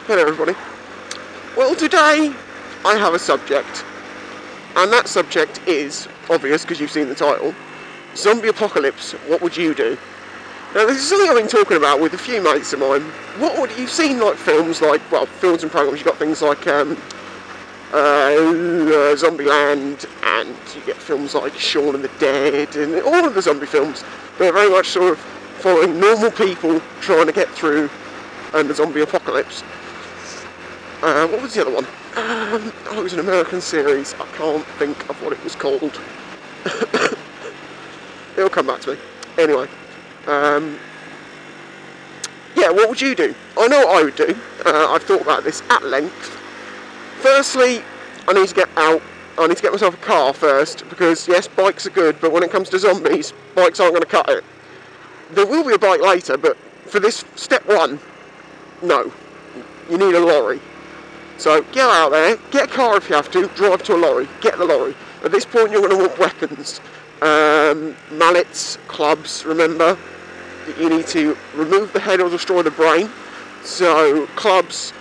Hello everybody. Well, today I have a subject, and that subject is obvious because you've seen the title. Zombie apocalypse, what would you do? Now this is something I've been talking about with a few mates of mine. What would you've seen, like films and programs, you've got things like Zombieland, and you get films like Shaun of the Dead, and all of the zombie films. They're very much sort of following normal people trying to get through the zombie apocalypse. What was the other one? It was an American series. I can't think of what it was called. It'll come back to me. Anyway, yeah, what would you do? I know what I would do. I've thought about this at length. Firstly, I need to get out. I need to get myself a car first, because yes, bikes are good, but when it comes to zombies, bikes aren't going to cut it. There will be a bike later, but for this step one, no. You need a lorry. So get out there, get a car if you have to, drive to a lorry, get the lorry. At this point you're going to want weapons. Mallets, clubs, remember. You need to remove the head or destroy the brain. So clubs,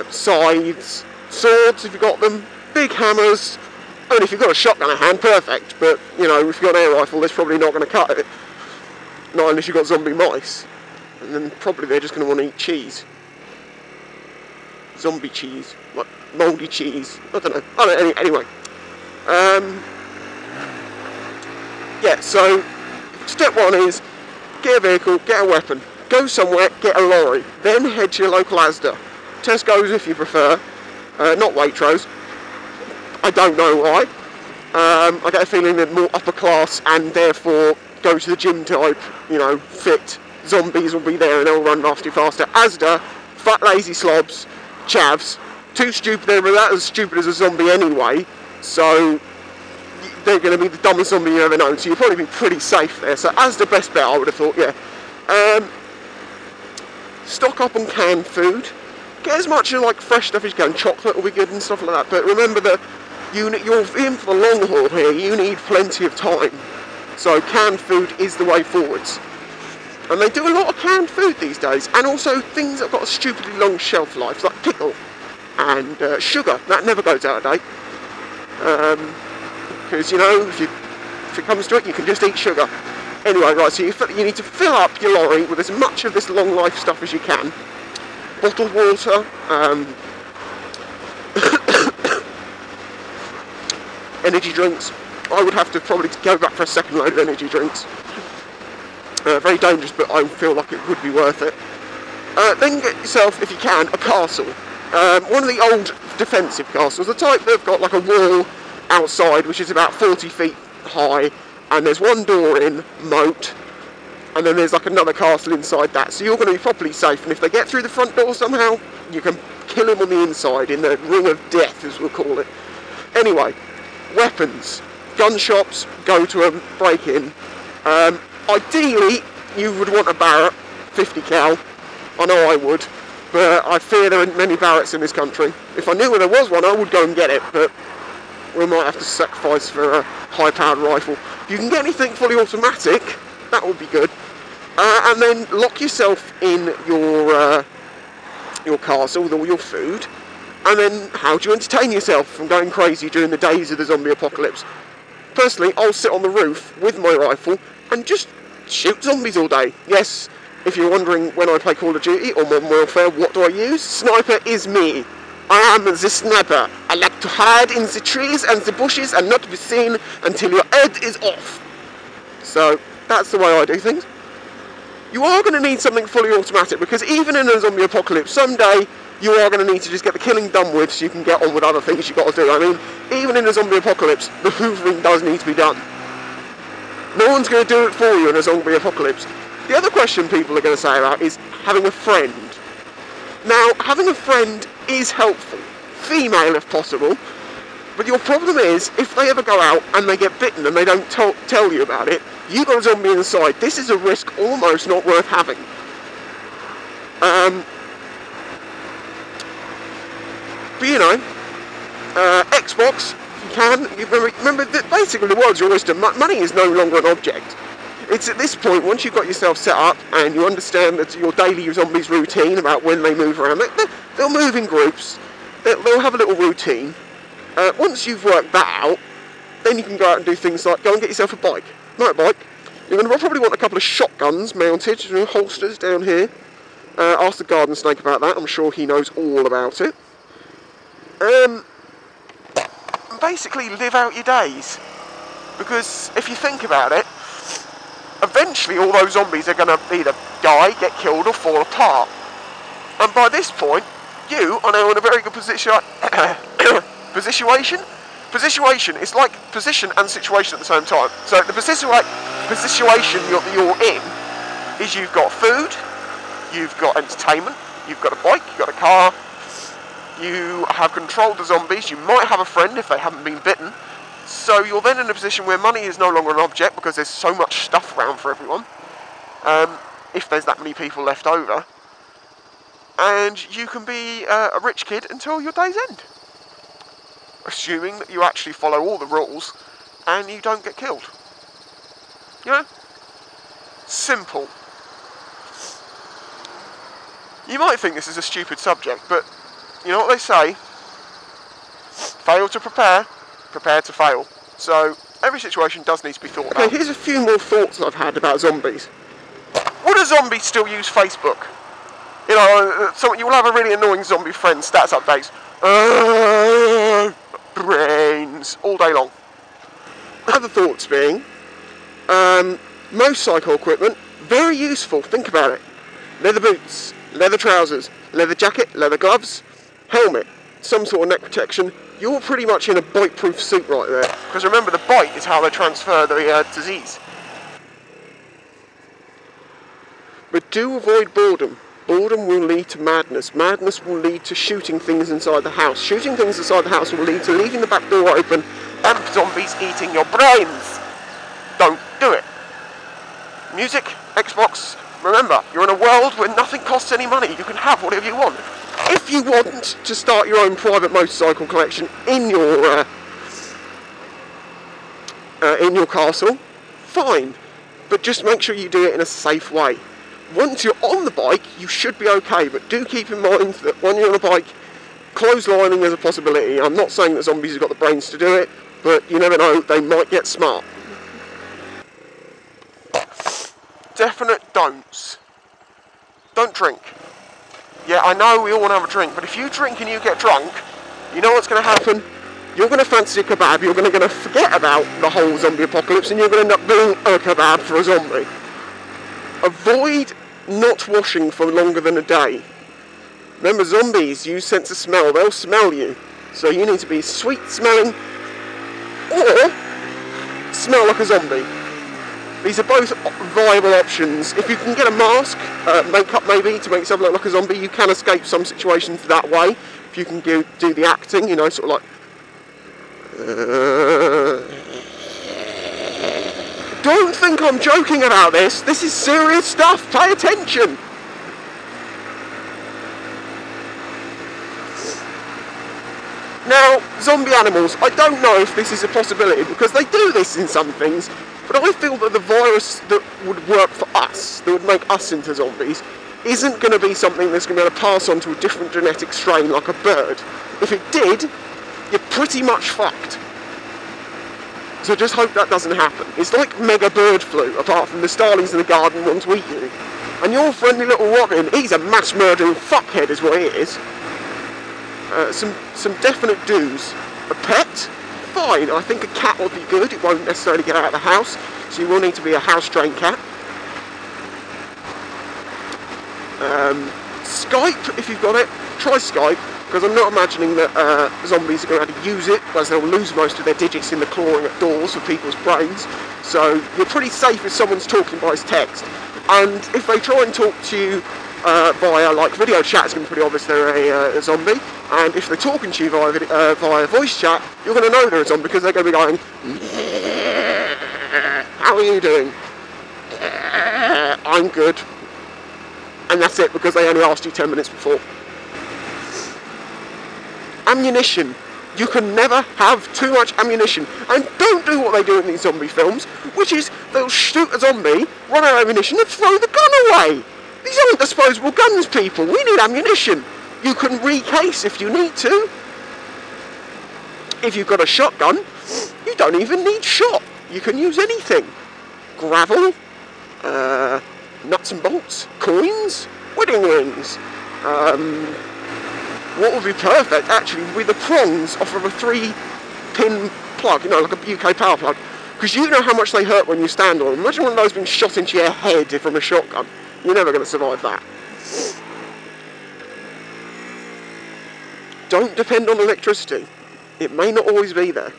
scythes, swords if you've got them, big hammers. I mean, if you've got a shotgun at hand, perfect. But, you know, if you've got an air rifle, that's probably not going to cut it. Not unless you've got zombie mice. And then probably they're just going to want to eat cheese. Zombie cheese, like mouldy cheese. I don't know. Anyway, yeah. So step one is get a vehicle, get a weapon, go somewhere, get a lorry, then head to your local Asda, Tesco's if you prefer, not Waitrose. I don't know why. I get a feeling they're more upper class and therefore go to the gym type, you know, fit zombies will be there and they'll run after you faster. Asda, fat lazy slobs. Chavs, too stupid, they're that as stupid as a zombie anyway, so they're going to be the dumbest zombie you've ever known, so you'll probably be pretty safe there. So as the best bet, I would have thought, yeah. Stock up on canned food, get as much of like fresh stuff as you can. Chocolate will be good and stuff like that, but remember that you're in for the long haul here, you need plenty of time, so canned food is the way forwards. And they do a lot of canned food these days, and also things that have got a stupidly long shelf life, like pickle and sugar. That never goes out of date. Because, you know, if it comes to it, you can just eat sugar. Anyway, right, so you need to fill up your lorry with as much of this long life stuff as you can. Bottled water, energy drinks. I would have to probably go back for a second load of energy drinks. Very dangerous, but I feel like it would be worth it. Then get yourself, if you can, a castle. One of the old defensive castles, the type that have got like a wall outside, which is about 40 feet high, and there's one door in, moat, and then there's like another castle inside that, so you're going to be properly safe, and if they get through the front door somehow, you can kill them on the inside, in the ring of death, as we'll call it. Anyway, weapons. Gun shops, go to them, break in. Ideally, you would want a Barrett, 50 cal. I know I would, but I fear there aren't many Barretts in this country. If I knew where there was one, I would go and get it, but we might have to sacrifice for a high-powered rifle. If you can get anything fully automatic, that would be good. And then lock yourself in your castle with all your food. And then, how do you entertain yourself from going crazy during the days of the zombie apocalypse? Personally, I'll sit on the roof with my rifle and just shoot zombies all day. Yes, if you're wondering when I play Call of Duty or Modern Warfare, what do I use? Sniper is me. I am the sniper. I like to hide in the trees and the bushes and not be seen until your head is off. So, that's the way I do things. You are going to need something fully automatic, because even in a zombie apocalypse, someday you are going to need to just get the killing done with so you can get on with other things you've got to do. I mean, even in a zombie apocalypse, the hoovering does need to be done. No one's going to do it for you in a zombie apocalypse. The other question people are going to say about is having a friend. Now, having a friend is helpful. Female if possible. But your problem is, if they ever go out and they get bitten and they don't tell you about it, you've got a zombie inside. This is a risk almost not worth having. But you know, Xbox, if you can, remember that basically the world's your oyster. Money is no longer an object. It's at this point, once you've got yourself set up and you understand that your daily zombies routine about when they move around, they'll move in groups, they'll have a little routine. Once you've worked that out, then you can go out and do things like go and get yourself a bike, motorbike. You're going to probably want a couple of shotguns mounted, holsters down here. Ask the garden snake about that, I'm sure he knows all about it. Basically live out your days, because if you think about it, eventually all those zombies are going to either die, get killed, or fall apart. And by this point, you are now in a very good position. Position is like position and situation at the same time. So the position you're in is you've got food, you've got entertainment, you've got a bike, you've got a car, you have controlled the zombies, you might have a friend if they haven't been bitten. So you're then in a position where money is no longer an object because there's so much stuff around for everyone, if there's that many people left over. And you can be a rich kid until your day's end. Assuming that you actually follow all the rules and you don't get killed. You know? Simple. You might think this is a stupid subject, but you know what they say? Fail to prepare, prepare to fail. So every situation does need to be thought about. Okay, here's a few more thoughts I've had about zombies. Would a zombie still use Facebook? You know, you will have a really annoying zombie friend, stats updates. Brains all day long. Other thoughts being, motorcycle equipment, very useful. Think about it. Leather boots, leather trousers, leather jacket, leather gloves, helmet, some sort of neck protection. You're pretty much in a bite-proof suit right there. Because remember, the bite is how they transfer the disease. But do avoid boredom. Boredom will lead to madness. Madness will lead to shooting things inside the house. Shooting things inside the house will lead to leaving the back door open and zombies eating your brains. Don't do it. Music, Xbox. Remember, you're in a world where nothing costs any money. You can have whatever you want. If you want to start your own private motorcycle collection in your castle, fine. But just make sure you do it in a safe way. Once you're on the bike, you should be okay, but do keep in mind that when you're on a bike, clotheslining is a possibility. I'm not saying that zombies have got the brains to do it, but you never know, they might get smart. Definite don'ts. Don't drink. Yeah, I know we all want to have a drink, but if you drink and you get drunk, you know what's going to happen? You're going to fancy a kebab, you're going to forget about the whole zombie apocalypse, and you're going to end up being a kebab for a zombie. Avoid not washing for longer than a day. Remember, zombies use sense of smell. They'll smell you. So you need to be sweet smelling or smell like a zombie. These are both viable options. If you can get a mask, makeup maybe, to make yourself look like a zombie, you can escape some situations that way. If you can do the acting, you know, sort of like... Don't think I'm joking about this. This is serious stuff. Pay attention. Now, zombie animals. I don't know if this is a possibility because they do this in some things, but I feel that the virus that would work for us, that would make us into zombies, isn't going to be something that's going to be able to pass on to a different genetic strain like a bird. If it did, you're pretty much fucked. So just hope that doesn't happen. It's like mega bird flu, apart from the starlings in the garden want to eat you. And your friendly little Robin, he's a mass murdering fuckhead is what he is. Some definite do's. A pet? Fine, I think a cat would be good. It won't necessarily get out of the house, so you will need to be a house-trained cat. Skype, if you've got it, try Skype. Because I'm not imagining that zombies are going to have to use it, because they'll lose most of their digits in the clawing at doors for people's brains. So you're pretty safe if someone's talking by text. And if they try and talk to you via like video chat, it's going to be pretty obvious they're a zombie. And if they're talking to you via voice chat, you're going to know they're a zombie because they're going to be going, "How are you doing?" "I'm good." And that's it, because they only asked you 10 minutes before. Ammunition. You can never have too much ammunition. And don't do what they do in these zombie films, which is they'll shoot a zombie, run out of ammunition and throw the gun away. These aren't disposable guns, people. We need ammunition. You can recase if you need to. If you've got a shotgun, you don't even need shot. You can use anything. Gravel, nuts and bolts, coins, wedding rings. What would be perfect, actually, would be the prongs off of a 3-pin plug, you know, like a UK power plug. Because you know how much they hurt when you stand on them. Imagine one of those being shot into your head from a shotgun. You're never going to survive that. Don't depend on electricity. It may not always be there.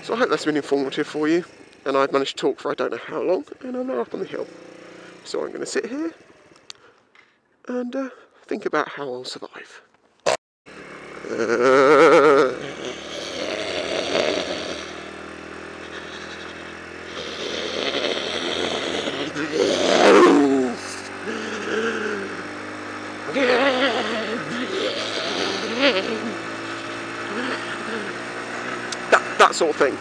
So I hope that's been informative for you. And I've managed to talk for I don't know how long, and I'm now up on the hill. So I'm going to sit here and think about how I'll survive. That sort of thing.